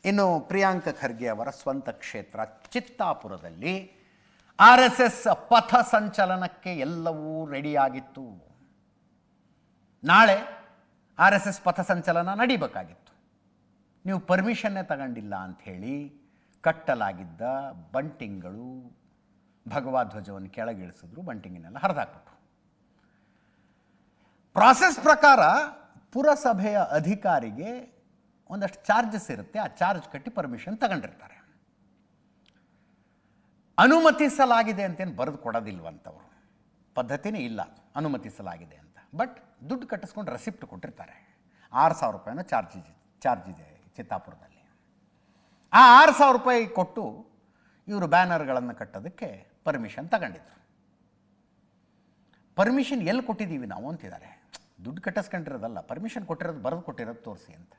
ಇನ್ನು ಪ್ರಿಯಾಂಕ ಖರ್ಗೆ ಅವರ ಸ್ವಂತ ಕ್ಷೇತ್ರ ಚಿತ್ತಾಪುರದಲ್ಲಿ RSS ಪಥ ಸಂಚಲನಕ್ಕೆ ಎಲ್ಲವೂ ರೆಡಿಯಾಗಿತ್ತು. ನಾಳೆ RSS ಪಥ ಸಂಚಲನ ನಡೀಬೇಕಾಗಿತ್ತು. ನೀವು ಪರ್ಮಿಷನ್ನೇ ತಗೊಂಡಿಲ್ಲ ಅಂಥೇಳಿ ಕಟ್ಟಲಾಗಿದ್ದ ಬಂಟಿಂಗ್ಗಳು ಭಗವಧ್ವಜವನ್ನು ಕೆಳಗಿಳಿಸಿದ್ರು, ಬಂಟಿಂಗಿನೆಲ್ಲ ಹರಿದಾಕ್ಬಿಟ್ರು. ಪ್ರಾಸೆಸ್ ಪ್ರಕಾರ ಪುರಸಭೆಯ ಅಧಿಕಾರಿಗೆ ಒಂದಷ್ಟು ಚಾರ್ಜಸ್ ಇರುತ್ತೆ, ಆ ಚಾರ್ಜ್ ಕಟ್ಟಿ ಪರ್ಮಿಷನ್ ತಗೊಂಡಿರ್ತಾರೆ. ಅನುಮತಿಸಲಾಗಿದೆ ಅಂತೇನು ಬರೆದು ಕೊಡೋದಿಲ್ವಂತವರು, ಪದ್ಧತಿನೇ ಇಲ್ಲ ಅನುಮತಿಸಲಾಗಿದೆ ಅಂತ. ಬಟ್ ದುಡ್ಡು ಕಟ್ಟಿಸ್ಕೊಂಡು ರೆಸಿಪ್ಟ್ ಕೊಟ್ಟಿರ್ತಾರೆ. 6,000 ರೂಪಾಯಿನ ಚಾರ್ಜ್ ಇದೆ ಚಿತ್ತಾಪುರದಲ್ಲಿ. ಆ 6,000 ರೂಪಾಯಿ ಕೊಟ್ಟು ಇವರು ಬ್ಯಾನರ್ಗಳನ್ನು ಕಟ್ಟೋದಕ್ಕೆ ಪರ್ಮಿಷನ್ ತಗೊಂಡಿದ್ರು. ಪರ್ಮಿಷನ್ ಎಲ್ಲಿ ಕೊಟ್ಟಿದ್ದೀವಿ ನಾವು ಅಂತಿದ್ದಾರೆ. ದುಡ್ಡು ಕಟ್ಟಿಸ್ಕೊಂಡಿರೋದಲ್ಲ, ಪರ್ಮಿಷನ್ ಕೊಟ್ಟಿರೋದು ಬರೆದು ಕೊಟ್ಟಿರೋದು ತೋರಿಸಿ ಅಂತ.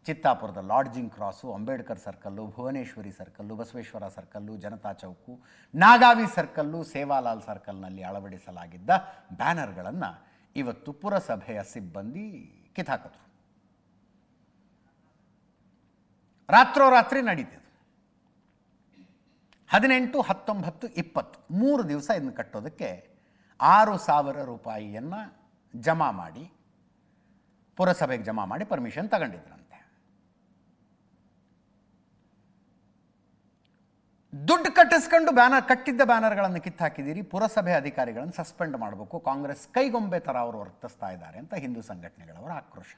ಚಿತ್ತಾಪುರದ lodging cross, Ambedkar circle, Bhuvaneshwari circle, Basaveshwara circle, Janata chowk, Nagavi circle, Sevalal ಸರ್ಕಲ್ನಲ್ಲಿ ಅಳವಡಿಸಲಾಗಿದ್ದ ಬ್ಯಾನರ್ಗಳನ್ನು ಇವತ್ತು ಪುರಸಭೆಯ ಸಿಬ್ಬಂದಿ ಕಿತ್ತಾಕಿದ್ರು. ರಾತ್ರೋರಾತ್ರಿ ನಡೀತಿದೆ. 18, 19, 20 3 ದಿವಸ ಇದನ್ನು ಕಟ್ಟೋದಕ್ಕೆ 6,000 ರೂಪಾಯಿಯನ್ನು ಜಮಾ ಮಾಡಿ ಪುರಸಭೆಗೆ ಜಮಾ ಮಾಡಿ ಪರ್ಮಿಷನ್ ತಗೊಂಡಿದ್ರಂತೆ. ದುಡ್ಡು ಕಟ್ಟಿಸ್ಕೊಂಡು ಕಟ್ಟಿದ್ದ ಬ್ಯಾನರ್ಗಳನ್ನು ಕಿತ್ತಾಕಿದ್ದೀರಿ, ಪುರಸಭೆ ಅಧಿಕಾರಿಗಳನ್ನು ಸಸ್ಪೆಂಡ್ ಮಾಡಬೇಕು, ಕಾಂಗ್ರೆಸ್ ಕೈಗೊಂಬೆ ಥರ ಅವರು ವರ್ತಿಸ್ತಾ ಇದ್ದಾರೆ ಅಂತ ಹಿಂದೂ ಸಂಘಟನೆಗಳವರ ಆಕ್ರೋಶ.